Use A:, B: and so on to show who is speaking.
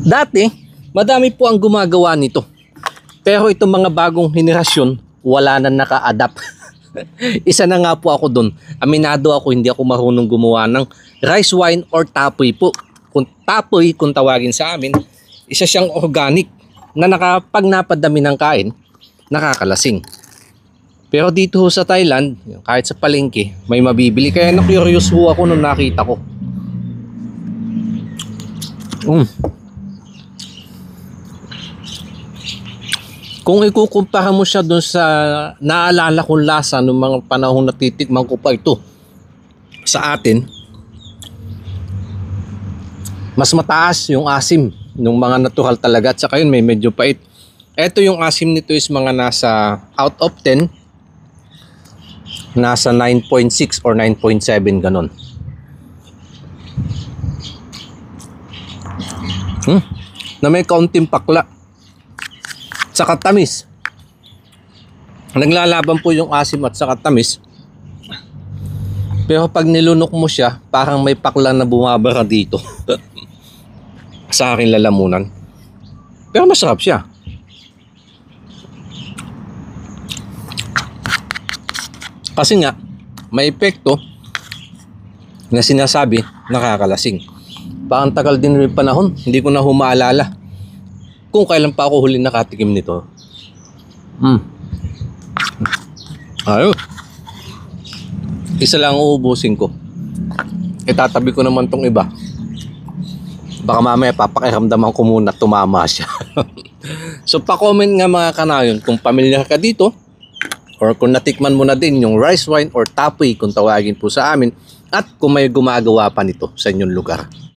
A: Dati, madami po ang gumagawa nito. Pero itong mga bagong henerasyon, wala na naka-adapt. Isa na nga po ako doon. Aminado ako, hindi ako marunong gumawa ng rice wine or tapoy po. Kung tapoy, kung tawagin sa amin, isa siyang organic na pag napadami ng kain, nakakalasing. Pero dito ho sa Thailand, kahit sa palengke, may mabibili. Kaya na-curious ho ako nung nakita ko. Kung ikukumpara mo siya dun sa naalala kong lasa ng mga panahon na titikman ko pa ito sa atin, mas mataas yung asim ng mga natural talaga, at saka yun may medyo pait. Ito yung asim nito is mga nasa out of 10, nasa 9.6 or 9.7 ganon. Na may kaunting pakla, saka tamis. Naglalaban po yung asim at saka tamis. Pero pag nilunok mo siya, parang may pakla na bumabara dito sa aking lalamunan. Pero masarap siya. Kasi nga, may epekto na sinasabi nakakalasing. Parang tagal din rin panahon, hindi ko na humaalala kung kailan pa ako huli nakatikim nito. Ayun. Isa lang uubusin ko. Itatabi ko naman tong iba. Baka mamaya papakiramdaman ko muna tumama siya. So pa-comment nga mga kanayon kung pamilyar ka dito, or kung natikman mo na din yung rice wine or tapoy kung tawagin po sa amin, at kung may gumagawa pa nito sa inyong lugar.